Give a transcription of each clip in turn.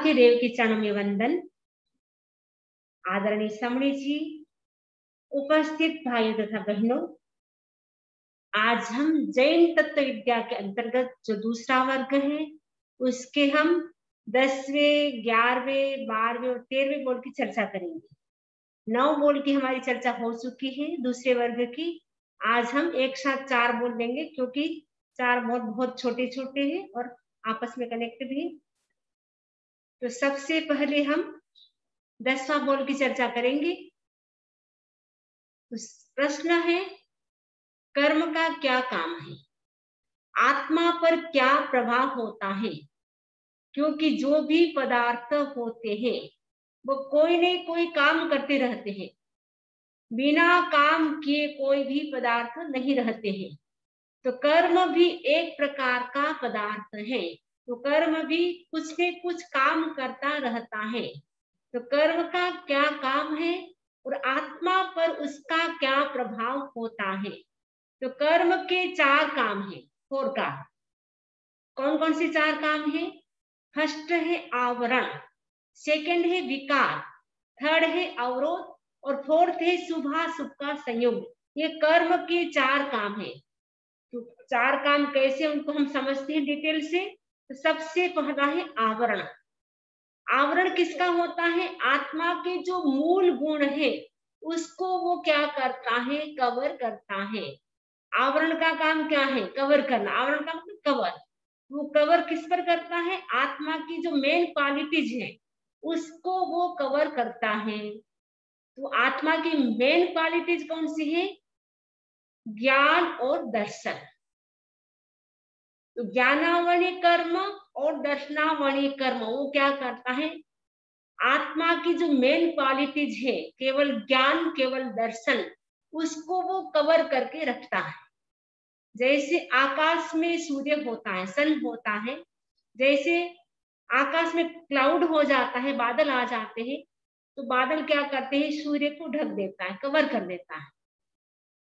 आराध्य देव के चरणों में वंदन। आदरणीय समणी जी, उपस्थित भाइयों तथा बहनों, आज हम जैन तत्व विद्या के अंतर्गत जो दूसरा वर्ग है उसके हम 10वें, 11वें, 12वें और 13वें बोल की चर्चा करेंगे। 9 बोल की हमारी चर्चा हो चुकी है दूसरे वर्ग की। आज हम एक साथ 4 बोल देंगे क्योंकि 4 बहुत छोटे छोटे हैं और आपस में कनेक्ट भी। तो सबसे पहले हम 10वां बोल की चर्चा करेंगे। प्रश्न है, कर्म का क्या काम है, आत्मा पर क्या प्रभाव होता है? क्योंकि जो भी पदार्थ होते हैं वो कोई न कोई काम करते रहते हैं, बिना काम किए कोई भी पदार्थ नहीं रहते हैं। तो कर्म भी एक प्रकार का पदार्थ है, तो कर्म भी कुछ न कुछ काम करता रहता है। तो कर्म का क्या काम है और आत्मा पर उसका क्या प्रभाव होता है? तो कर्म के 4 काम है, 4 काम। कौन कौन से 4 काम है? फर्स्ट है आवरण, सेकंड है विकार, थर्ड है अवरोध और फोर्थ है शुभाशुभ का संयोग। ये कर्म के 4 काम है। तो 4 काम कैसे, उनको हम समझते हैं डिटेल से। तो सबसे पहला है आवरण। आवरण किसका होता है? आत्मा के जो मूल गुण है उसको वो क्या करता है? कवर करता है। आवरण का काम क्या है? कवर करना। आवरण का मतलब कवर। वो कवर किस पर करता है? आत्मा की जो मेन क्वालिटीज है उसको वो कवर करता है। तो आत्मा की मेन क्वालिटीज कौन सी है? ज्ञान और दर्शन। तो ज्ञानावणी कर्म और दर्शनावणी कर्म वो क्या करता है? आत्मा की जो मेन क्वालिटीज है, केवल ज्ञान, केवल दर्शन, उसको वो कवर करके रखता है। जैसे आकाश में सूर्य होता है, सन होता है, जैसे आकाश में क्लाउड हो जाता है, बादल आ जाते हैं, तो बादल क्या करते हैं? सूर्य को ढक देता है, कवर कर देता है।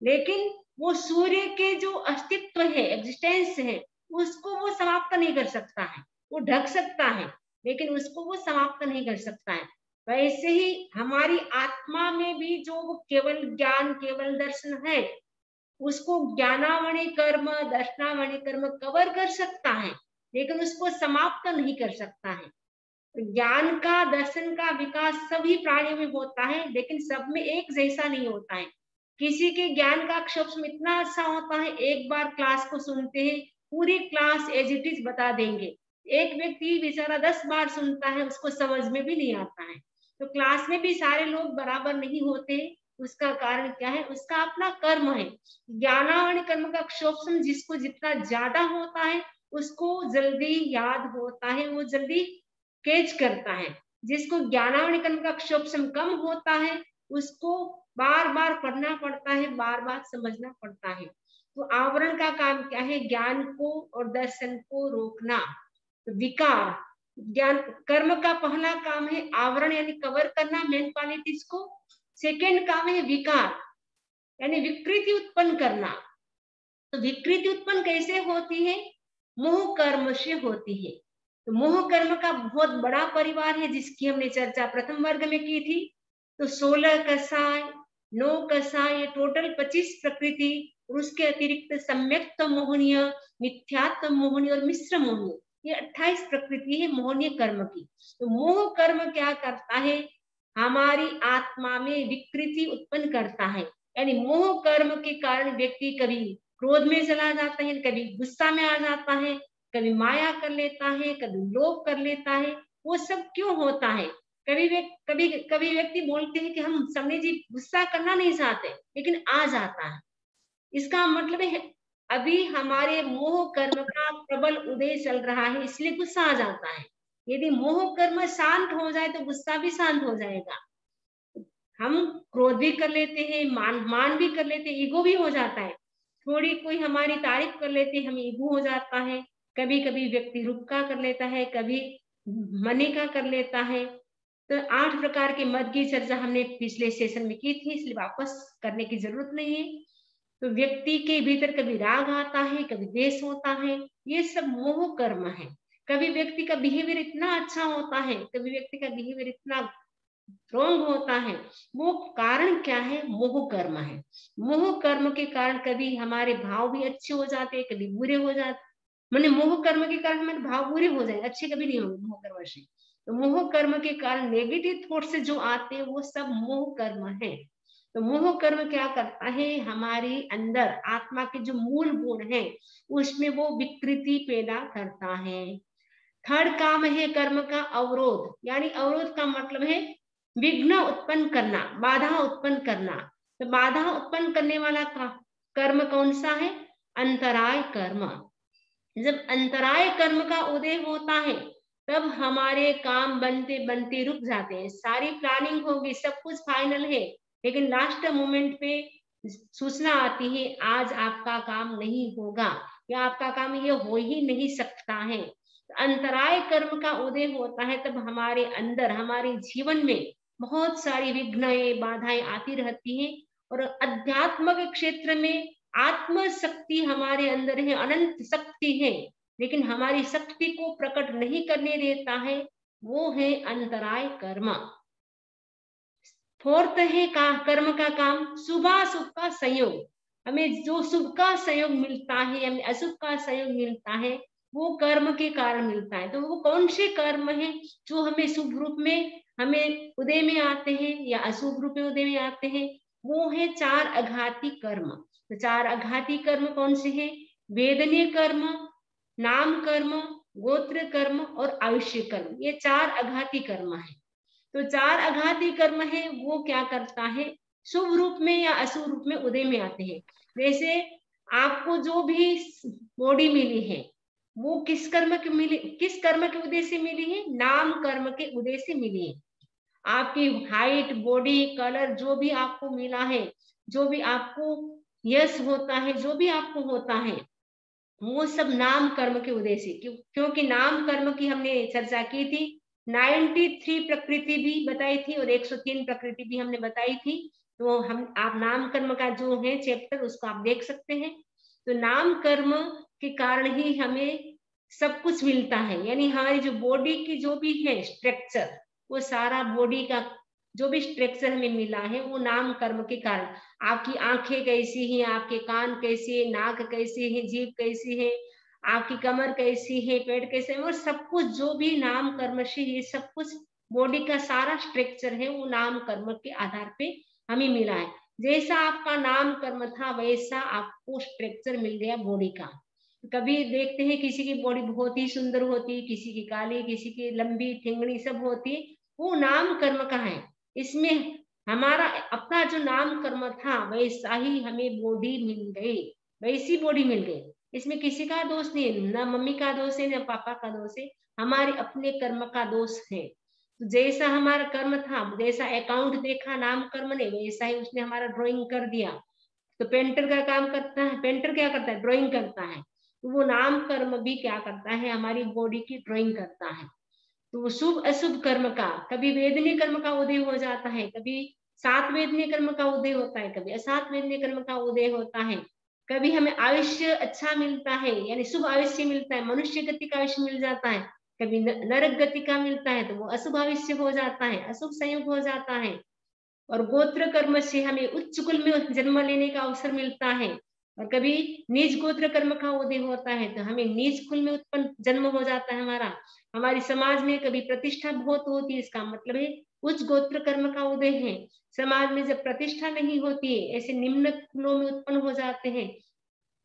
लेकिन वो सूर्य के जो अस्तित्व है, एग्जिस्टेंस है, उसको वो समाप्त नहीं कर सकता है। वो ढक सकता है लेकिन उसको वो समाप्त नहीं कर सकता है। वैसे ही हमारी आत्मा में भी जो वो केवल ज्ञान, केवल दर्शन है, उसको ज्ञानावणी कर्म, दर्शनावणी कर्म कवर कर सकता है लेकिन उसको समाप्त नहीं कर सकता है। ज्ञान का, दर्शन का विकास सभी प्राणियों में होता है लेकिन सब में एक जैसा नहीं होता है। किसी के ज्ञान का सूक्ष्म इतना अच्छा होता है, एक बार क्लास को सुनते हैं पूरी क्लास एज इट इज बता देंगे। एक व्यक्ति बेचारा 10 बार सुनता है, उसको समझ में भी नहीं आता है। तो क्लास में भी सारे लोग बराबर नहीं होते। उसका कारण क्या है? उसका अपना कर्म है। ज्ञानावणी कर्म का सूक्ष्म जिसको जितना ज्यादा होता है उसको जल्दी याद होता है, वो जल्दी कैच करता है। जिसको ज्ञानावणी कर्म का सूक्ष्म कम होता है उसको बार बार पढ़ना पड़ता है, बार बार समझना पड़ता है। तो आवरण का काम क्या है? ज्ञान को और दर्शन को रोकना। तो विकार, ज्ञान कर्म का पहला काम है आवरण यानी कवर करना मेन क्वालिटीज को। सेकेंड काम है विकार यानी विकृति उत्पन्न करना। तो विकृति उत्पन्न कैसे होती है? मोह कर्म से होती है। तो मोह कर्म का बहुत बड़ा परिवार है जिसकी हमने चर्चा प्रथम वर्ग में की थी। तो 16 कसाय, 9 कसाय, ये टोटल 25 प्रकृति और उसके अतिरिक्त सम्यक्त मोहनीय, मिथ्यात्व मोहनीय और मिश्र मोहनीय, ये 28 प्रकृति है मोहनीय कर्म की। तो मोह कर्म क्या करता है? हमारी आत्मा में विकृति उत्पन्न करता है। यानी मोह कर्म के कारण व्यक्ति कभी क्रोध में चला जाता है, कभी गुस्सा में आ जाता है, कभी माया कर लेता है, कभी लोभ कर लेता है। वो सब क्यों होता है? कभी व्यक्ति बोलते हैं कि हम समझे जी गुस्सा करना नहीं चाहते लेकिन आ जाता है। इसका मतलब है अभी हमारे मोह कर्म का प्रबल उदय चल रहा है, इसलिए गुस्सा आ जाता है। यदि मोह कर्म शांत हो जाए तो गुस्सा भी शांत हो जाएगा। हम क्रोध भी कर लेते हैं, मान भी कर लेते हैं, ईगो भी हो जाता है। थोड़ी कोई हमारी तारीफ कर लेते हैं, हमें ईगो हो जाता है। कभी कभी व्यक्ति रुक का कर लेता है, कभी मनी का कर लेता है। तो 8 प्रकार के मद की चर्चा हमने पिछले सेशन में की थी, इसलिए वापस करने की जरूरत नहीं है। तो व्यक्ति के भीतर कभी राग आता है, कभी द्वेष होता है, ये सब मोह कर्म है। कभी व्यक्ति का बिहेवियर इतना अच्छा होता है, कभी व्यक्ति का बिहेवियर इतना रॉन्ग होता है। वो कारण क्या है? मोह कर्म है। मोह कर्म के कारण कभी हमारे भाव भी अच्छे हो जाते हैं, कभी बुरे हो जाते, माने मोह कर्म के कारण हमारे भाव बुरे हो जाए, अच्छे कभी नहीं होंगे मोह कर्म से। तो मोह कर्म के कारण नेगेटिव थॉट से जो आते हैं वो सब मोह कर्म है। तो मोह कर्म क्या करता है? हमारी अंदर आत्मा के जो मूल गुण है उसमें वो विकृति पैदा करता है। थर्ड काम है कर्म का अवरोध, यानी अवरोध का मतलब है विघ्न उत्पन्न करना, बाधा उत्पन्न करना। तो बाधा उत्पन्न करने वाला कर्म कौन सा है? अंतराय कर्म। जब अंतराय कर्म का उदय होता है तब हमारे काम बनते बनते रुक जाते हैं। सारी प्लानिंग होगी, सब कुछ फाइनल है, लेकिन लास्ट मोमेंट पे सूचना आती है आज आपका काम नहीं होगा या आपका काम ये हो ही नहीं सकता है। अंतराय कर्म का उदय होता है तब हमारे अंदर, हमारे जीवन में बहुत सारी विघ्नें, बाधाएं आती रहती हैं। और अध्यात्म के क्षेत्र में आत्म शक्ति हमारे अंदर है, अनंत शक्ति है, लेकिन हमारी शक्ति को प्रकट नहीं करने देता है, वो है अंतराय कर्म। फोर्थ है कर्म का काम शुभ अशुभ का संयोग। हमें जो शुभ का संयोग मिलता है, हमें अशुभ का संयोग मिलता है, वो कर्म के कारण मिलता है। तो वो कौन से कर्म है जो हमें शुभ रूप में हमें उदय में आते हैं या अशुभ रूप में उदय में आते हैं? वो है चार आघाती कर्म। तो चार आघाती कर्म कौन से हैं? वेदनीय कर्म, नाम कर्म, गोत्र कर्म और आयुष्य कर्म। ये चार आघाती कर्म है। तो चार आघाती कर्म है वो क्या करता है? शुभ रूप में या अशुभ रूप में उदय में आते हैं। जैसे आपको जो भी बॉडी मिली है वो किस कर्म के मिली, किस कर्म के उदय से मिली है? नाम कर्म के उदय से मिली है। आपकी हाइट, बॉडी, कलर जो भी आपको मिला है, जो भी आपको यश होता है, जो भी आपको होता है, वो सब नाम कर्म के उदय से। क्योंकि नाम कर्म की हमने चर्चा की थी, 93 प्रकृति भी बताई थी और 103 प्रकृति भी हमने बताई थी। तो हम आप नाम कर्म का जो है चैप्टर उसको आप देख सकते हैं। तो नाम कर्म के कारण ही हमें सब कुछ मिलता है, यानी हमारी जो बॉडी की जो भी है स्ट्रक्चर, वो सारा बॉडी का जो भी स्ट्रक्चर हमें मिला है वो नाम कर्म के कारण। आपकी आंखें कैसी हैं, आपके कान कैसे है, नाक कैसी है, जीभ कैसी है, आपकी कमर कैसी है, पेट कैसे है, वो सब कुछ जो भी नाम कर्म से ये सब कुछ बॉडी का सारा स्ट्रक्चर है वो नाम कर्म के आधार पे हमें मिला है। जैसा आपका नाम कर्म था वैसा आपको स्ट्रक्चर मिल गया बॉडी का। कभी देखते हैं किसी की बॉडी बहुत ही सुंदर होती है, किसी की काली, किसी की लंबी ठिंगड़ी सब होती है, वो नाम कर्म का है। इसमें हमारा अपना जो नाम कर्म था वैसा ही हमें बॉडी मिल गई, वैसी बॉडी मिल गई। इसमें किसी का दोष नहीं है, ना मम्मी का दोष है ना पापा का दोष है, हमारे अपने कर्म का दोष है। तो जैसा हमारा कर्म था, जैसा अकाउंट देखा नाम कर्म ने, वैसा ही उसने हमारा ड्राइंग कर दिया। तो पेंटर का काम करता है, पेंटर क्या करता है? ड्राइंग करता है। तो वो नाम कर्म भी क्या करता है? हमारी बॉडी की ड्राइंग करता है। तो शुभ अशुभ कर्म का कभी वेदनीय कर्म का उदय हो जाता है, कभी सात वेदनीय कर्म का उदय होता है, कभी असात वेदनीय कर्म का उदय होता है। कभी हमें आयुष्य अच्छा मिलता है, यानी शुभ आयुष्य मिलता है, मनुष्य गति का आयुष्य मिल जाता है। कभी नरक गति का मिलता है तो वो अशुभ आयुष्य हो जाता है, अशुभ संयोग हो जाता है। और गोत्र कर्म से हमें उच्च कुल में जन्म लेने का अवसर मिलता है। और कभी नीच गोत्र कर्म का उदय होता है तो हमें नीच कुल में उत्पन्न जन्म हो जाता है हमारा। हमारी समाज में कभी प्रतिष्ठा बहुत होती है, इसका मतलब है उच्च गोत्र कर्म का उदय है। समाज में जब प्रतिष्ठा नहीं होती है, ऐसे निम्न कुलों में उत्पन्न हो जाते हैं,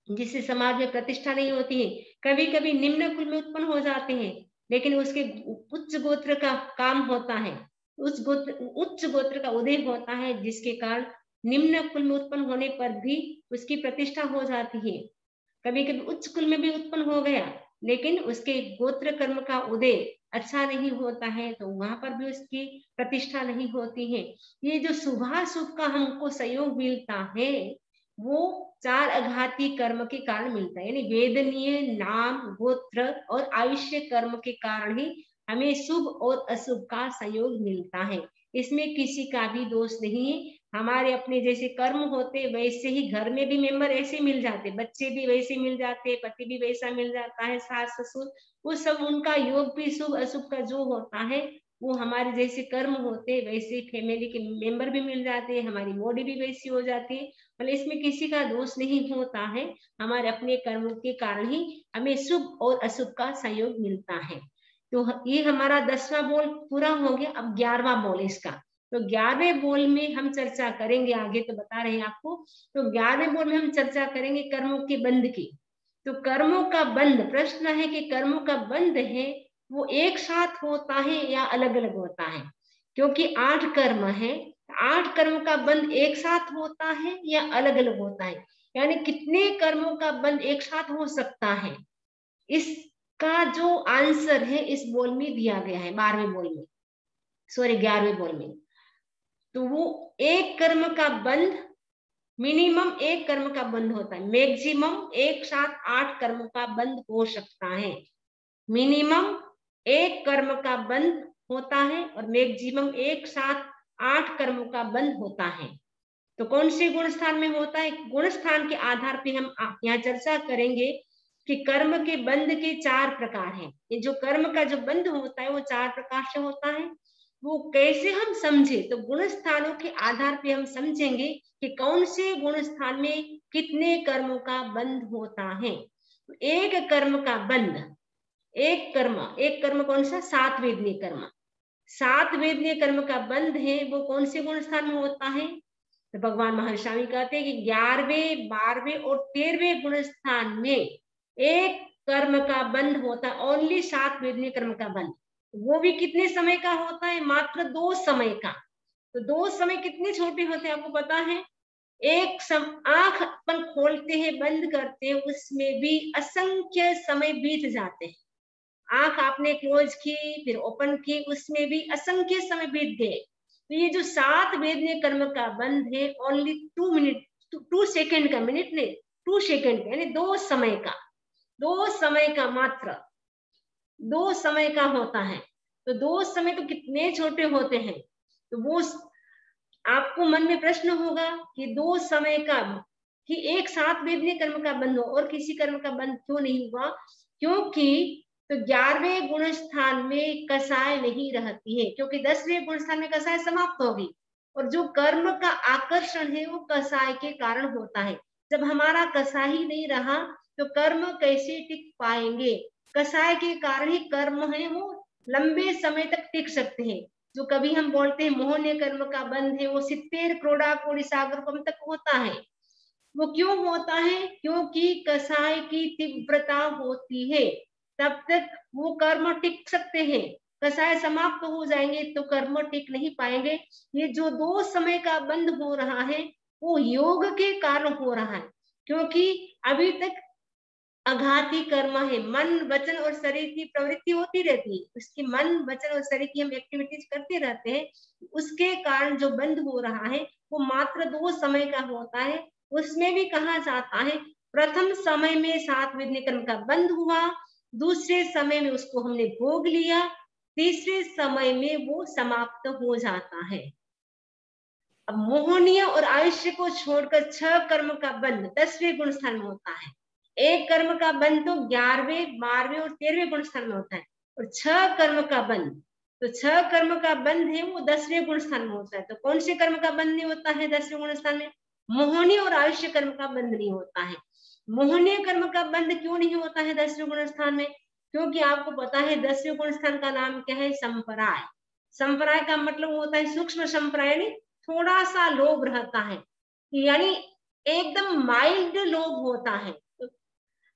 जिससे समाज में प्रतिष्ठा नहीं होती है। कभी कभी निम्न कुल में उत्पन्न हो जाते हैं, लेकिन उसके उच्च गोत्र का काम होता है, उच्च गोत्र का उदय होता है, जिसके कारण निम्न कुल में उत्पन्न होने पर भी उसकी प्रतिष्ठा हो जाती है। कभी कभी उच्च कुल में भी उत्पन्न हो गया, लेकिन उसके गोत्र कर्म का उदय अच्छा नहीं होता है, तो वहां पर भी उसकी प्रतिष्ठा नहीं होती है। ये जो शुभाशुभ का हमको सहयोग मिलता है वो चार आघाती कर्म के कारण मिलता है, यानी वेदनीय, नाम, गोत्र और आयुष्य कर्म के कारण ही हमें शुभ और अशुभ का संयोग मिलता है। इसमें किसी का भी दोष नहीं है, हमारे अपने जैसे कर्म होते वैसे ही घर में भी मेंबर ऐसे मिल जाते, बच्चे भी वैसे मिल जाते, पति भी वैसा मिल जाता है, सास ससुर, वो सब उनका योग भी शुभ अशुभ का जो होता है वो हमारे जैसे कर्म होते वैसे फैमिली के मेंबर भी मिल जाते हैं, हमारी बॉडी भी वैसी हो जाती है। मतलब इसमें किसी का दोष नहीं होता है, हमारे अपने कर्मों के कारण ही हमें शुभ और अशुभ का संयोग मिलता है। तो ये हमारा 10वां बोल पूरा हो गया। अब 11वां बोल इसका, तो 11वें बोल में हम चर्चा करेंगे, आगे तो बता रहे हैं आपको। तो 11वें बोल में हम चर्चा करेंगे कर्मों के बंध की। तो कर्मों का बंध, प्रश्न है कि कर्मों का बंध है वो एक साथ होता है या अलग अलग होता है, क्योंकि 8 कर्म है, 8 कर्म का बंध एक साथ होता है या अलग अलग होता है, यानी कितने कर्मों का बंध एक साथ हो सकता है। इसका जो आंसर है इस बोल में दिया गया है, 12वें बोल में, सॉरी 11वें बोल में। तो वो एक कर्म का बंध, मिनिमम एक कर्म का बंध होता है, मैक्सिमम एक साथ 8 कर्म का बंध हो सकता है। मिनिमम एक कर्म का बंध होता है और मैक्सिमम एक साथ 8 कर्म का बंध होता है। तो कौन से गुण स्थान में होता है, गुण स्थान के आधार पे हम यहाँ चर्चा करेंगे कि कर्म के बंध के 4 प्रकार हैं। ये जो कर्म का जो बंध होता है वो 4 प्रकार से होता है। वो कैसे हम समझे, तो गुण स्थानों के आधार पे हम समझेंगे कि कौन से गुण स्थान में कितने कर्मों का बंध होता है। तो एक कर्म का बंध, एक कर्म कौन सा, 7 वेदनीय कर्म, 7 वेदनीय कर्म का बंध है वो कौन से गुण स्थान में होता है। तो भगवान महावीर स्वामी कहते हैं कि 11वें 12वें और 13वें गुण स्थान में एक कर्म का बंध होता है, ओनली 7 वेदनीय कर्म का बंध। वो भी कितने समय का होता है, मात्र 2 समय का। तो 2 समय कितने छोटे होते हैं आपको पता है। आंख अपन खोलते हैं बंद करते हैं उसमें भी असंख्य समय बीत जाते हैं। आंख आपने क्लोज की फिर ओपन की, उसमें भी असंख्य समय बीत गए। तो ये जो 7 वेदनीय कर्म का बंध है ओनली 2 मिनट, 2 सेकेंड का, मिनट नहीं 2 सेकेंड का, यानी 2 समय का, 2 समय का, मात्र 2 समय का होता है। तो 2 समय तो कितने छोटे होते हैं। तो वो आपको मन में प्रश्न होगा कि 2 समय का, कि एक साथ वेदनीय कर्म का बंध हो और किसी कर्म का बंध क्यों नहीं हुआ, क्योंकि तो 11वें गुण स्थान में कसाय नहीं रहती है, क्योंकि 10वें गुण स्थान में कसाय समाप्त होगी और जो कर्म का आकर्षण है वो कसाय के कारण होता है। जब हमारा कसाय ही नहीं रहा तो कर्म कैसे टिक पाएंगे। कसाय के कारण ही कर्म है वो लंबे समय तक टिक सकते हैं। जो कभी हम बोलते हैं मोहनीय कर्म का बंध है वो 70 करोड़ा कोटि सागर कम तक होता है। वो क्यों होता है, क्योंकि कसाय की तीव्रता होती है, तब तक वो कर्म टिक सकते हैं। कसाय समाप्त हो जाएंगे तो कर्म टिक नहीं पाएंगे। ये जो 2 समय का बंध हो रहा है वो योग के कारण हो रहा है, क्योंकि अभी तक आघाती कर्म है, मन वचन और शरीर की प्रवृत्ति होती रहती है, उसकी मन वचन और शरीर की हम एक्टिविटीज करते रहते हैं, उसके कारण जो बंद हो रहा है वो मात्र 2 समय का होता है। उसमें भी कहा जाता है प्रथम समय में 7 वेदनीय कर्म का बंद हुआ, दूसरे समय में उसको हमने भोग लिया, तीसरे समय में वो समाप्त हो जाता है। अब मोहनीय और आयुष्य को छोड़कर 6 कर्म का बंध 10वें गुण स्थान में होता है। एक कर्म का बंध तो 11वें 12वें और 13वें गुण स्थान में होता है, और 6 कर्म का बंध, तो 6 कर्म का बंध है वो 10वें गुण स्थान में होता है। तो कौन से कर्म का बंध नहीं होता है 10वें गुण स्थान में, मोहनीय और आयुष्य कर्म का बंध नहीं होता है। मोहनीय कर्म का बंध क्यों नहीं होता है 10वें गुण स्थान में, क्योंकि आपको पता है 10वें गुण स्थान का नाम क्या है, संपराय। संपराय का मतलब होता है सूक्ष्म संपराय, यानी थोड़ा सा लोभ रहता है, यानी एकदम माइल्ड लोभ होता है।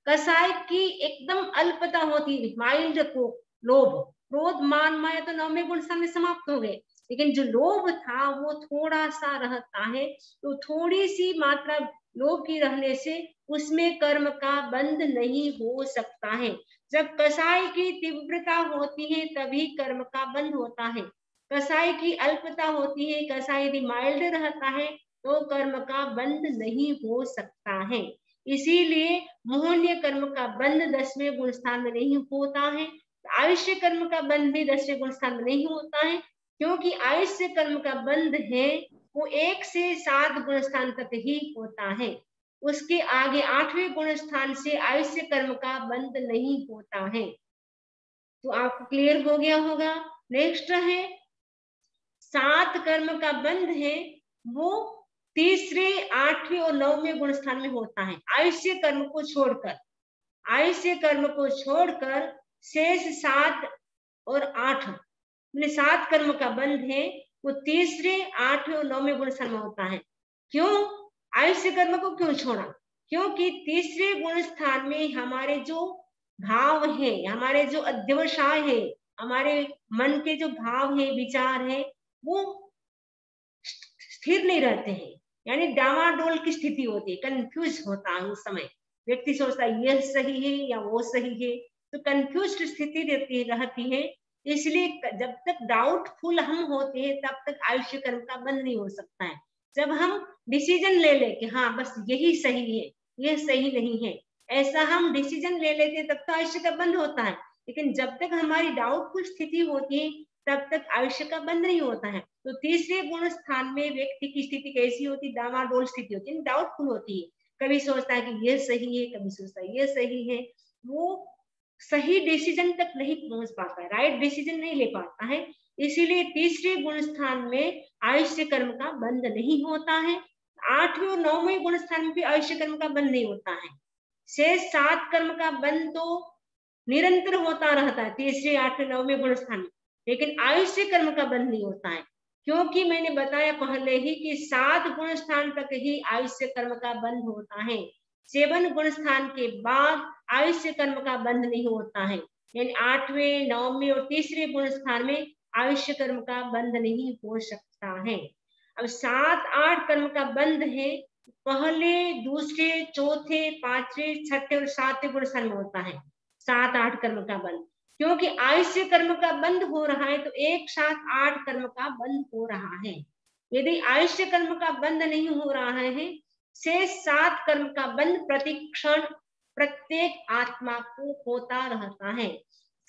कसाय की एकदम अल्पता होती है, माइल्ड को लोभ, क्रोध मान माया तो 9वें गुण स्थान में समाप्त हो गए, लेकिन जो लोभ था वो थोड़ा सा रहता है। तो थोड़ी सी मात्रा लोभ की रहने से उसमें कर्म का बंध नहीं हो सकता है। जब कसाय की तीव्रता होती है तभी कर्म का बंध होता है। कसाय की अल्पता होती है, कसाय यदि माइल्ड रहता है तो कर्म का बंध नहीं हो सकता है। इसीलिए मोहनीय कर्म का बंध 10वें गुण स्थान में नहीं होता है, आयुष्य कर्म का बंध भी 10वें गुण स्थान में नहीं होता है, क्योंकि आयुष्य कर्म का बंध है वो 1 से 7 गुण स्थान तक ही होता है। उसके आगे 8वें गुण स्थान से आयुष्य कर्म का बंध नहीं होता है। तो आपको क्लियर हो गया होगा। नेक्स्ट है 7 कर्म का बंध है वो तीसरे, 8वें और 9वें गुण स्थान में होता है। आयुष्य कर्म को छोड़कर, आयुष्य कर्म को छोड़कर शेष 7 और 8 मैंने 7 कर्म का बंध है वो तीसरे, 8वें और 9वें गुण स्थान में होता है। क्यों आयुष्य कर्म को क्यों छोड़ा? क्योंकि तीसरे गुण स्थान में हमारे जो भाव है, हमारे जो अध्यवसाय है, हमारे मन के जो भाव है, विचार है, वो स्थिर नहीं रहते हैं, यानी डामाडोल की स्थिति होती है, कंफ्यूज होता है। उस समय व्यक्ति सोचता है यह सही है या वो सही है, तो कंफ्यूज स्थिति रहती है। इसलिए जब तक डाउटफुल हम होते हैं तब तक आयुष्य कर्म का बंध नहीं हो सकता है। जब हम डिसीजन ले ले कि हाँ बस यही सही है, यह सही नहीं है, ऐसा हम डिसीजन ले लेते हैं तब तो आयुष्य का बंध होता है। लेकिन जब तक हमारी डाउटफुल स्थिति होती है तब तक आयुष्य का बंध नहीं होता है। तो तीसरे गुण स्थान में व्यक्ति की स्थिति कैसी होती है? डामाडोल स्थिति होती है, डाउटफुल होती है। कभी सोचता है कि यह सही है, कभी सोचता है यह सही है। वो सही डिसीजन तक नहीं पहुंच पाता है, राइट डिसीजन नहीं ले पाता है। इसीलिए तीसरे गुण स्थान में आयुष्य कर्म का बंध नहीं होता है। 8वें और 9वें गुण स्थान में भी आयुष्य कर्म का बंध नहीं होता है। शेष 7 कर्म का बंध तो निरंतर होता रहता है तीसरे, 8वें, 9वें गुण स्थान में, लेकिन आयुष्य कर्म का बंध नहीं होता है। क्योंकि मैंने बताया पहले ही कि 7 गुण स्थान तक ही आयुष्य कर्म का बंध होता है। 7 गुण स्थान के बाद आयुष्य कर्म का बंध नहीं होता है, यानी 8वें, 9वें और तीसरे गुण स्थान में आयुष्य कर्म का बंध नहीं हो सकता है। अब 7, 8 कर्म का बंध है पहले, दूसरे, चौथे, 5वें, 6ठे और 7वें गुण स्थान में होता है। 7, 8 कर्म का बंध, क्योंकि आयुष्य कर्म का बंध हो रहा है तो एक साथ 8 कर्म का बंध हो रहा है। यदि आयुष्य कर्म का बंध नहीं हो रहा है, शेष 7 कर्म का बंध प्रतिक्षण प्रत्येक आत्मा को होता रहता है।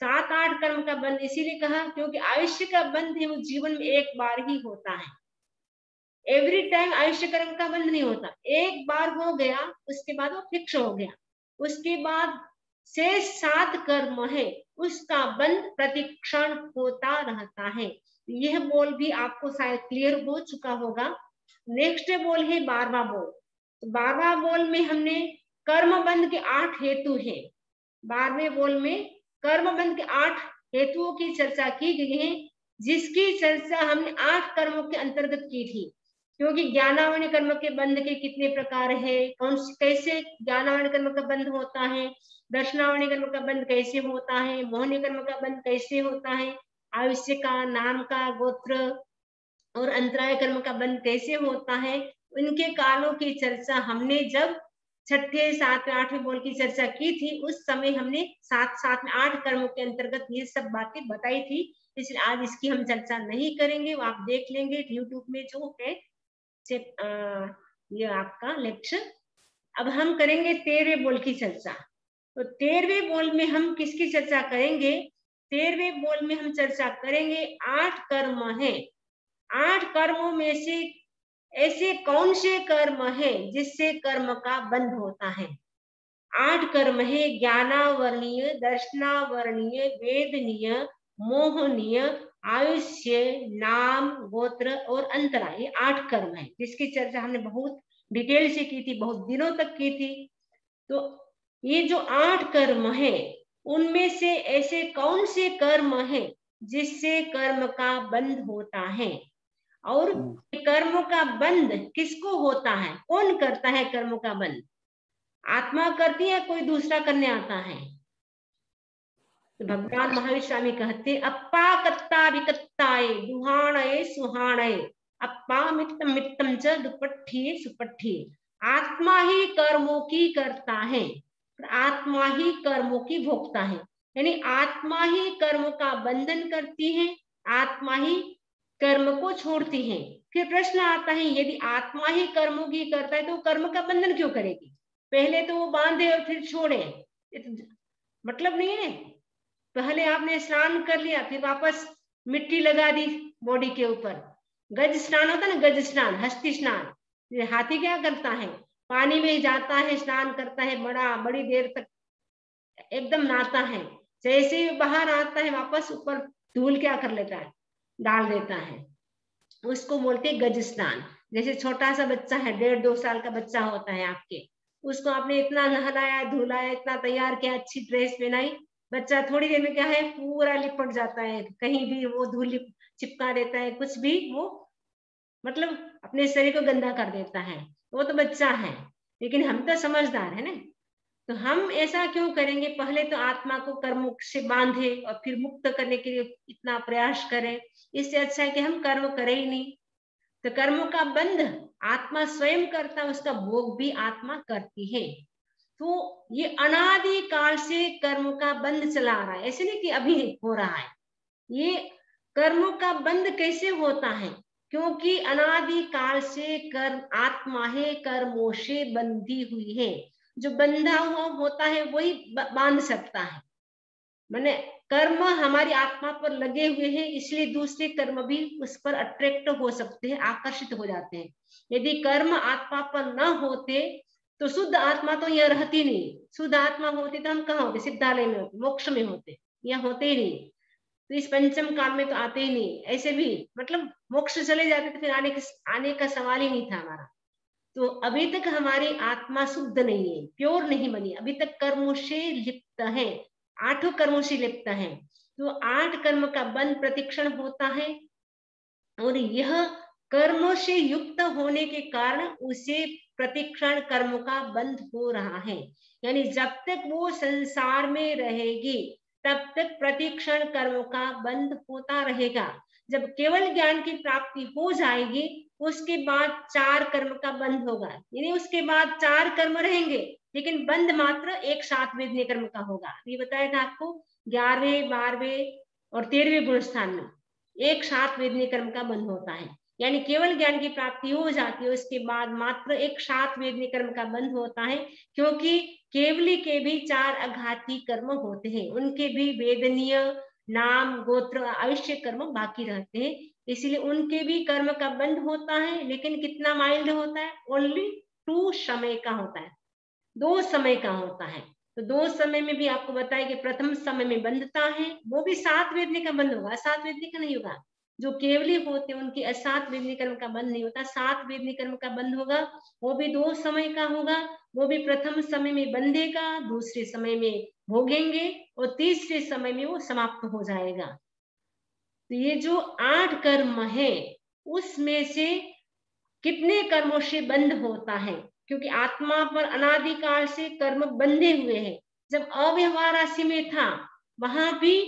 7, 8 कर्म का बंध इसीलिए कहा क्योंकि आयुष्य का बंध है वो जीवन में एक बार ही होता है। एवरी टाइम आयुष्य कर्म का बंध नहीं होता, एक बार हो गया उसके बाद वो फिक्स हो गया। उसके बाद शेष 7 कर्म है उसका बंध प्रतिक्षण होता रहता है। यह बोल भी आपको शायद क्लियर हो चुका होगा। नेक्स्ट बोल है 12वां बोल। तो 12वां बोल में हमने कर्म बंध के 8 हेतु है। 12वें बोल में कर्म बंध के 8 हेतुओं की चर्चा की गई है, जिसकी चर्चा हमने 8 कर्मों के अंतर्गत की थी। क्योंकि ज्ञानावर्ण कर्म के बंध के कितने प्रकार है, कौन कैसे ज्ञानावर्ण कर्म का बंध होता है, दर्शनावर्ण कर्म का बंध कैसे होता है, मोहनी कर्म का बंध कैसे होता है, आयुष्य का, नाम का, गोत्र और अंतराय कर्म का बंध कैसे होता है, उनके कालों की चर्चा हमने जब 6ठे, 7वें, 8वें बोल की चर्चा की थी उस समय हमने 7 में 8 कर्मों के अंतर्गत ये सब बातें बताई थी। इसलिए आज इसकी हम चर्चा नहीं करेंगे, वो आप देख लेंगे यूट्यूब में जो है ये आपका लेक्चर। अब हम करेंगे 13वें बोल की चर्चा। तो 13वें बोल में हम किसकी चर्चा करेंगे? 13वें बोल में हम चर्चा करेंगे 8 कर्म है। 8 कर्मों में से ऐसे कौन से कर्म है जिससे कर्म का बंध होता है? 8 कर्म है ज्ञानावर्णीय, दर्शनावर्णीय, वेदनीय, मोहनीय, आयुष्य, नाम, गोत्र और अंतरा। ये 8 कर्म है जिसकी चर्चा हमने बहुत डिटेल से की थी, बहुत दिनों तक की थी। तो ये जो 8 कर्म है उनमें से ऐसे कौन से कर्म है जिससे कर्म का बंध होता है? और कर्म का बंध किसको होता है? कौन करता है कर्म का बंध? आत्मा करती है, कोई दूसरा करने आता है? तो भगवान महावीर स्वामी कहते अप्पा कत्ता विकत्ताए दुहाणये सुहाणये अप्पा मित्तम मित्तम च दुपट्ठिये सुपट्ठिये। आत्मा ही कर्मों की करता है, आत्मा ही कर्मों की भोगता है, यानी आत्मा ही कर्म का बंधन करती है, आत्मा ही कर्म को छोड़ती है। फिर प्रश्न आता है यदि आत्मा ही कर्मों की करता है तो कर्म का बंधन क्यों करेगी? पहले तो वो बांधे और फिर छोड़े, मतलब नहीं है। पहले आपने स्नान कर लिया फिर वापस मिट्टी लगा दी बॉडी के ऊपर। गज स्नान होता है ना, गज स्नान, हस्ती स्नान। हाथी क्या करता है, पानी में जाता है, स्नान करता है, बड़ी देर तक एकदम नहाता है। जैसे ही बाहर आता है वापस ऊपर धूल क्या कर लेता है, डाल देता है। उसको बोलते हैं गज स्नान। जैसे छोटा सा बच्चा है, 1.5-2 साल का बच्चा होता है आपके, उसको आपने इतना नहलाया धुलाया, इतना तैयार किया, अच्छी ड्रेस पहनाई, बच्चा थोड़ी देर में क्या है, पूरा लिपट जाता है, कहीं भी वो धूल चिपका देता है, कुछ भी वो मतलब अपने शरीर को गंदा कर देता है। वो तो बच्चा है, लेकिन हम तो समझदार है ना। तो हम ऐसा क्यों करेंगे, पहले तो आत्मा को कर्म से बांधे और फिर मुक्त करने के लिए इतना प्रयास करें। इससे अच्छा है कि हम कर्म करें ही नहीं। तो कर्मों का बंध आत्मा स्वयं करता, उसका भोग भी आत्मा करती है। तो ये अनादि काल से कर्म का बंध चला आ रहा है, ऐसे नहीं कि अभी हो रहा है। ये कर्मों का बंध कैसे होता है, क्योंकि अनादि काल से कर्म आत्मा है, कर्मों से बंधी हुई है। जो बंधा हुआ होता है वही बांध सकता है। माने कर्म हमारी आत्मा पर लगे हुए हैं, इसलिए दूसरे कर्म भी उस पर अट्रैक्ट हो सकते हैं, आकर्षित हो जाते हैं। यदि कर्म आत्मा पर न होते तो शुद्ध आत्मा तो यह रहती नहीं। शुद्ध आत्मा होती तो हम कहाँ होते, सिद्धालय में होते, मोक्ष में होते, यह होते ही नहीं। तो इस पंचम काल में तो आते ही नहीं। ऐसे भी मतलब मोक्ष चले जाते तो फिर आने का सवाल ही नहीं था हमारा। तो अभी तक हमारी आत्मा शुद्ध नहीं है, प्योर नहीं बनी, अभी तक कर्मों से लिप्त है, 8 कर्मों से लिप्त है। तो 8 कर्म का बंध प्रतिक्षण होता है, और यह कर्मों से युक्त होने के कारण उसे प्रतिक्षण कर्म का बंध हो रहा है। यानी जब तक वो संसार में रहेगी तब तक प्रतिक्षण कर्म का बंध होता रहेगा। जब केवल ज्ञान की प्राप्ति हो जाएगी उसके बाद 4 कर्म का बंध होगा, यानी उसके बाद 4 कर्म रहेंगे, लेकिन बंध मात्र एक साथ वेदनीय कर्म का होगा। ये बताया था आपको 11वें 12वें और 13वें गुण स्थान में एक साथ वेदनीय कर्म का बंध होता है। यानी केवल ज्ञान की प्राप्ति हो जाती है उसके बाद मात्र एक साथ वेदनीय कर्म का बंध होता है, क्योंकि केवली के भी 4 अघाती कर्म होते हैं, उनके भी वेदनीय नाम गोत्र आयुष्य कर्म बाकी रहते हैं, इसलिए उनके भी कर्म का बंध होता है। लेकिन कितना माइल्ड होता है, ओनली 2 समय का होता है, 2 समय का होता है। तो 2 समय में भी आपको बताया कि प्रथम समय में बंधता है, वो भी 7 वेदनी का बंध होगा, 7 वेदनी का नहीं होगा। जो केवली होते हैं उनकी 7 वेदनी कर्म का बंध नहीं होता, 7 वेदनी कर्म का बंध होगा, वो भी 2 समय का होगा। वो भी प्रथम समय में बंधेगा, दूसरे समय में भोगेंगे, और तीसरे समय में वो समाप्त हो जाएगा। तो ये जो 8 कर्म है उसमें से कितने कर्मों से बंध होता है, क्योंकि आत्मा पर अनादिकाल से कर्म बंधे हुए हैं। जब अव्यवहार राशि में था वहां भी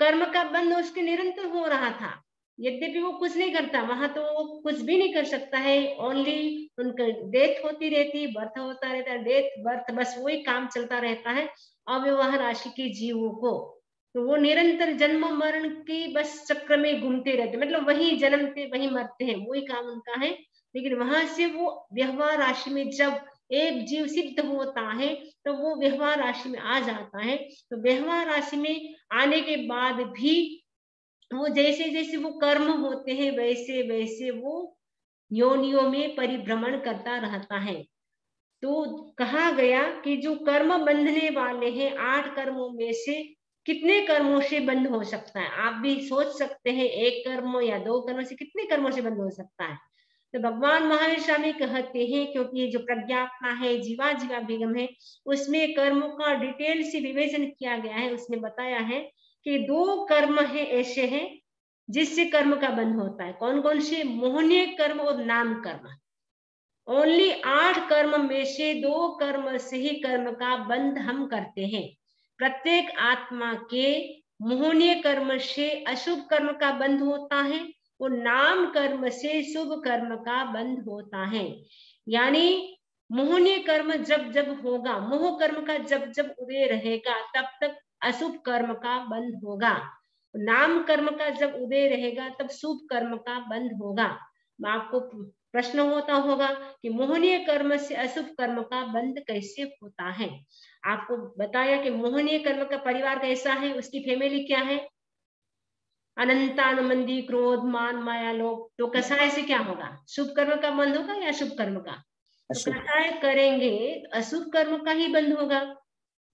कर्म का बंध उसके निरंतर हो रहा था, यद्यपि वो कुछ नहीं करता, वहां तो वो कुछ भी नहीं कर सकता है, ओनली उनका डेथ होती रहती, बर्थ होता रहता है, डेथ बर्थ, बस वही काम चलता रहता है अव्यवहार राशि के जीवों को। तो वो निरंतर जन्म मरण की बस चक्र में घूमते रहते, मतलब वही जन्मते वही मरते हैं, वही काम उनका है। लेकिन वहां से वो व्यवहार राशि में जब एक जीव सिद्ध होता है तो वो व्यवहार राशि में आ जाता है। तो व्यवहार राशि में आने के बाद भी वो जैसे जैसे वो कर्म होते हैं वैसे वैसे वो योनियों में परिभ्रमण करता रहता है। तो कहा गया कि जो कर्म बंधने वाले हैं 8 कर्मों में से कितने कर्मों से बंद हो सकता है, आप भी सोच सकते हैं, 1 कर्म या 2 कर्म से कितने कर्मों से बंद हो सकता है। तो भगवान महावीर स्वामी कहते हैं, क्योंकि ये जो प्रज्ञापना है, जीवा जीवाभिगम है, उसमें कर्मों का डिटेल से विवेचन किया गया है। उसने बताया है कि 2 कर्म है ऐसे हैं जिससे कर्म का बंध होता है। कौन कौन से, मोहनीय कर्म और नाम कर्म। ओनली 8 कर्म में से 2 कर्म से ही कर्म का बंध हम करते हैं। प्रत्येक आत्मा के मोहनीय कर्म से अशुभ कर्म का बंध होता है और नाम कर्म से शुभ कर्म का बंध होता है। यानी मोहनीय कर्म जब जब होगा, मोह कर्म का जब जब उदय रहेगा तब तक अशुभ कर्म का बंध होगा, नाम कर्म का जब उदय रहेगा तब शुभ कर्म का बंध होगा। आपको प्रश्न होता होगा कि मोहनीय कर्म से अशुभ कर्म का बंध कैसे होता है। आपको बताया कि मोहनीय कर्म का परिवार कैसा है, उसकी फैमिली क्या है, अनंतानुमंदी, क्रोध, मान, माया, लोभ। तो कसाय से क्या होगा? शुभ कर्म का बंध होगा या अशुभ कर्म का? तो अशुभ। कसाय करेंगे तो अशुभ कर्म का ही बंध होगा।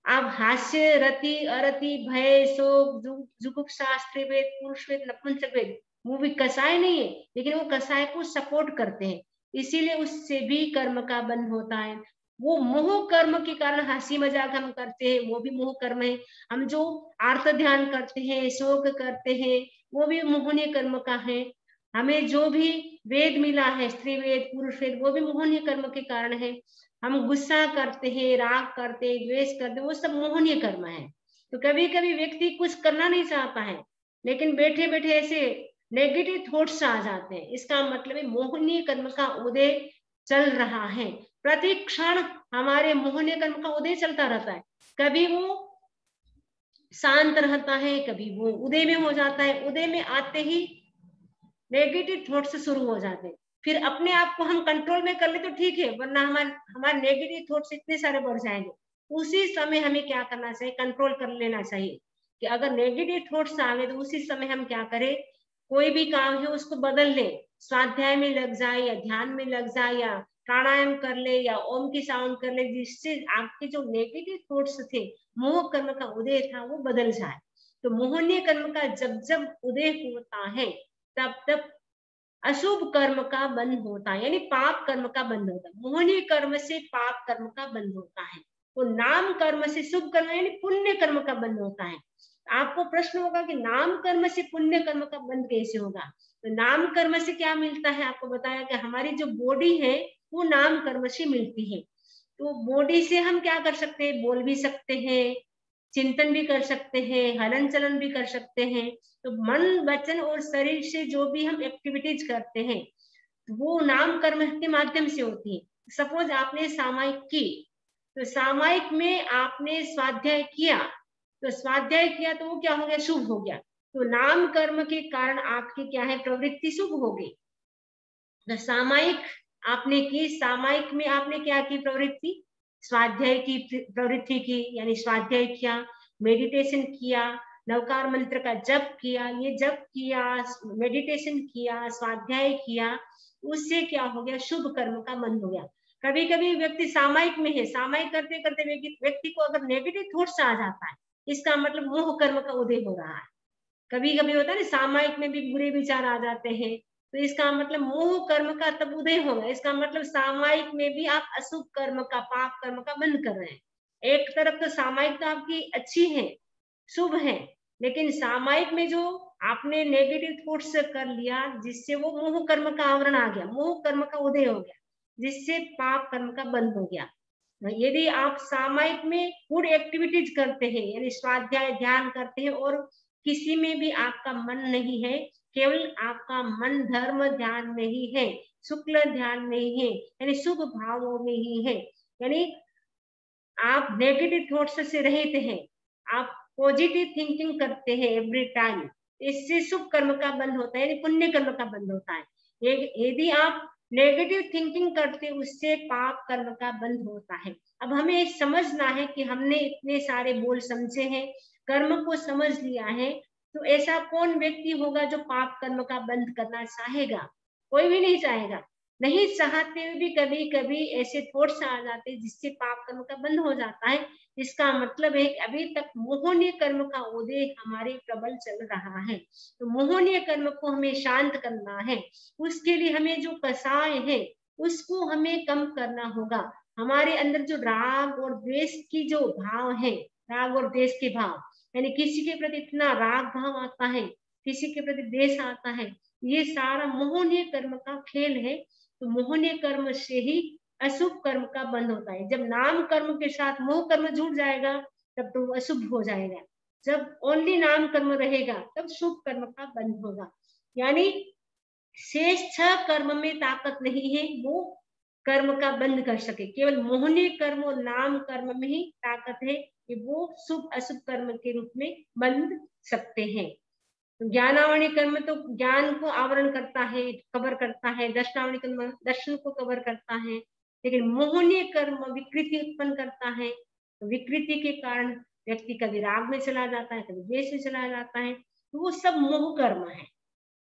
अब हास्य, रति, अरति, भय, शोक, जुगुप्सा, स्त्रीवेद, पुरुषवेद, नपुंसकवेद, वो भी कसाय नहीं है, लेकिन वो कसाय को सपोर्ट करते हैं, इसीलिए उससे भी कर्म का बंध होता है। वो मोह कर्म के कारण हंसी मजाक हम करते हैं, वो भी मोह कर्म है। हम जो आर्त ध्यान करते हैं, शोक करते हैं, वो भी मोहनीय कर्म का है। हमें जो भी वेद मिला है, स्त्री वेद, पुरुष वेद, वो भी मोहनीय कर्म के कारण है। हम गुस्सा करते हैं, राग करते हैं, द्वेष करते हैं, वो सब मोहनीय कर्म है। तो कभी कभी व्यक्ति कुछ करना नहीं चाहता है, लेकिन बैठे बैठे ऐसे नेगेटिव थॉट्स आ जाते हैं, इसका मतलब है मोहनीय कर्म का उदय चल रहा है। प्रति क्षण हमारे मोहनीय कर्म का उदय चलता रहता है। कभी वो शांत रहता है, कभी वो उदय में हो जाता है। उदय में आते ही नेगेटिव थॉट्स शुरू हो जाते हैं। फिर अपने आप को हम कंट्रोल में कर ले तो ठीक है, वरना हमारे नेगेटिव थॉट्स इतने सारे बढ़ जाएंगे। उसी समय हमें क्या करना चाहिए? कंट्रोल कर लेना चाहिए कि अगर नेगेटिव थॉट्स आ गए तो उसी समय हम क्या करें? कोई भी काम है उसको बदल ले, स्वाध्याय में लग जाए या ध्यान में लग जाए या प्राणायाम कर ले या ओम की साउंड कर ले, जिससे आपके जो नेगेटिव थॉट्स थे, मोह कर्म का उदय था, वो बदल जाए। तो मोहनीय कर्म का जब जब उदय होता है, तब तब अशुभ कर्म का बंध होता है, यानी पाप कर्म का बंध होता है। मोहनीय कर्म से पाप कर्म का बंध होता है। तो नाम कर्म से शुभ कर्म यानी पुण्य कर्म का बंध होता है। आपको प्रश्न होगा कि नाम कर्म से पुण्य कर्म का बंध कैसे होगा? तो नाम कर्म से क्या मिलता है? आपको बताया कि हमारी जो बॉडी है वो नाम कर्म से मिलती है। तो बॉडी से हम क्या कर सकते हैं? बोल भी सकते हैं, चिंतन भी कर सकते हैं, हलन चलन भी कर सकते हैं। तो मन, वचन और शरीर से जो भी हम एक्टिविटीज करते हैं, वो नाम कर्म के माध्यम से होती है। सपोज आपने सामायिक की, तो सामायिक में आपने स्वाध्याय किया, तो स्वाध्याय किया तो वो क्या हो गया? शुभ हो गया। तो नाम कर्म के कारण आपकी क्या है? प्रवृत्ति शुभ हो गई। तो सामायिक आपने की, सामायिक में आपने क्या की? प्रवृत्ति, स्वाध्याय की प्रवृत्ति की, यानी स्वाध्याय किया, मेडिटेशन किया, नवकार मंत्र का जप किया। ये जप किया, मेडिटेशन किया, स्वाध्याय किया, उससे क्या हो गया? शुभ कर्म का बंध हो गया। कभी कभी व्यक्ति सामायिक में है, सामायिक करते करते व्यक्ति को अगर नेगेटिव थॉट्स आ जाता है, इसका मतलब मोह कर्म का उदय हो रहा है। कभी कभी होता है ना, सामायिक में भी बुरे विचार आ जाते हैं, तो इसका मतलब मोह कर्म का तब उदय होगा। इसका मतलब सामायिक में भी आप अशुभ कर्म का, पाप कर्म का बंद कर रहे हैं। एक तरफ तो सामायिक तो आपकी अच्छी है, शुभ है, लेकिन सामायिक में जो आपने नेगेटिव थॉट्स कर लिया, जिससे वो मोह कर्म का आवरण आ गया, मोह कर्म का उदय हो गया, जिससे पाप कर्म का बंद हो गया। यदि आप सामायिक में गुड एक्टिविटीज करते हैं, यानी स्वाध्याय ध्यान करते हैं, और किसी में भी आपका मन नहीं है, केवल आपका मन धर्म ध्यान में ही है, शुक्ल ध्यान में ही है, यानी शुभ भावों में ही है, यानी आप नेगेटिव थॉट्स से रहित हैं, आप पॉजिटिव थिंकिंग करते हैं एवरी टाइम, इससे शुभ कर्म का बंध होता है, यानी पुण्य कर्म का बंध होता है। यदि आप नेगेटिव थिंकिंग करते, उससे पाप कर्म का बंध होता है। अब हमें समझना है कि हमने इतने सारे बोल समझे हैं, कर्म को समझ लिया है, तो ऐसा कौन व्यक्ति होगा जो पाप कर्म का बंध करना चाहेगा? कोई भी नहीं चाहेगा। नहीं चाहते हुए भी कभी कभी ऐसे थॉट्स आ जाते हैं, जिससे पाप कर्म का बंध हो जाता है। इसका मतलब है कि अभी तक मोहनीय कर्म का उदय हमारे प्रबल चल रहा है। तो मोहनीय कर्म को हमें शांत करना है, उसके लिए हमें जो कसाय है उसको हमें कम करना होगा। हमारे अंदर जो राग और द्वेष की जो भाव है, राग और द्वेष के भाव, यानी किसी के प्रति इतना राग भाव आता है, किसी के प्रति द्वेष आता है, ये सारा मोहनीय कर्म का खेल है। तो मोहनीय कर्म से ही अशुभ कर्म का बंध होता है। जब नाम कर्म के साथ मोह कर्म जुड़ जाएगा, तब तो अशुभ हो जाएगा। जब ओनली नाम कर्म रहेगा, तब शुभ कर्म का बंध होगा। यानी शेष 6 कर्म में ताकत नहीं है वो कर्म का बंध कर सके, केवल मोहनीय कर्म और नाम कर्म में ही ताकत है कि वो शुभ अशुभ कर्म के रूप में बंध सकते हैं। ज्ञानावणी कर्म तो ज्ञान को आवरण करता है, कवर करता है। दर्शनावणी कर्म दर्शन को कवर करता है, लेकिन मोहनीय कर्म विकृति उत्पन्न करता है। तो विकृति के कारण व्यक्ति कभी राग में चला जाता है, कभी द्वेष में चला जाता है। तो वो सब मोह कर्म है।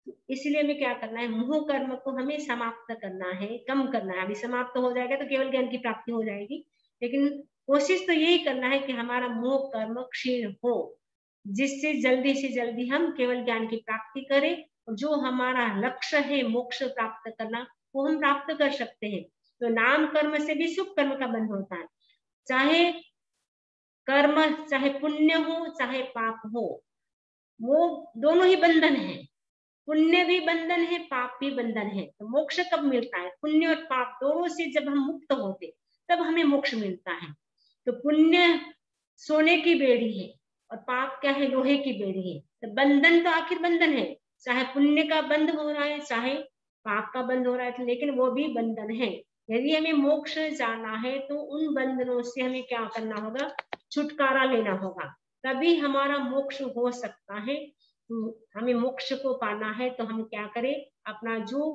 तो इसलिए हमें क्या करना है, मोह कर्म को हमें समाप्त करना है, कम करना है। अभी समाप्त हो जाएगा तो केवल ज्ञान की प्राप्ति हो जाएगी, लेकिन कोशिश तो यही करना है कि हमारा मोह कर्म क्षीण हो, जिससे जल्दी से जल्दी हम केवल ज्ञान की प्राप्ति करें, और जो हमारा लक्ष्य है मोक्ष प्राप्त करना, वो हम प्राप्त कर सकते हैं। तो नाम कर्म से भी शुभ कर्म का बंध होता है। चाहे कर्म, चाहे पुण्य हो चाहे पाप हो, वो दोनों ही बंधन है। पुण्य भी बंधन है, पाप भी बंधन है। तो मोक्ष कब मिलता है, पुण्य और पाप दोनों से जब हम मुक्त होते तब हमें मोक्ष मिलता है। तो पुण्य सोने की बेड़ी है और पाप क्या है, लोहे की बेड़ी है। तो बंधन तो आखिर बंधन है, चाहे पुण्य का बंध हो रहा है चाहे पाप का बंध हो रहा है, लेकिन वो भी बंधन है। यदि हमें मोक्ष जाना है तो उन बंधनों से हमें क्या करना होगा, छुटकारा लेना होगा, तभी हमारा मोक्ष हो सकता है। तो हमें मोक्ष को पाना है तो हम क्या करें, अपना जो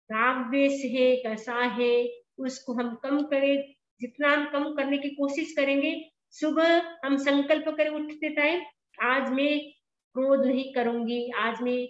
राग द्वेष है, कैसा है, उसको हम कम करें। जितना हम कम करने की कोशिश करेंगे, सुबह हम संकल्प करें उठते टाइम, आज मैं क्रोध नहीं करूंगी, आज मैं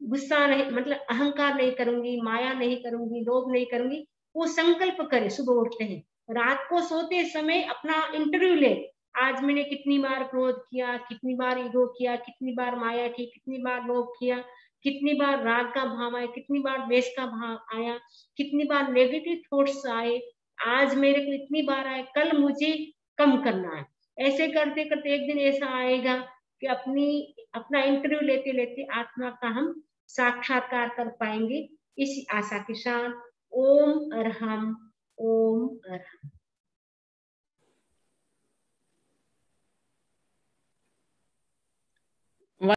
गुस्सा नहीं, मतलब अहंकार नहीं करूंगी, माया नहीं करूंगी, लोभ नहीं करूंगी, वो संकल्प करें सुबह उठते हैं। रात को सोते समय अपना इंटरव्यू ले, आज मैंने कितनी बार क्रोध किया, कितनी बार ईगो किया, कितनी बार माया की, कितनी बार लोभ किया, कितनी बार राग का भाव आया, कितनी बार द्वेष का भाव आया, कितनी बार नेगेटिव थॉट्स आए, आज मेरे को इतनी बार आए, कल मुझे कम करना है। ऐसे करते करते एक दिन ऐसा आएगा कि अपना इंटरव्यू लेते लेते आत्मा का हम साक्षात्कार कर पाएंगे। इस आशा के साथ ओम अरहम, ओम अरहम।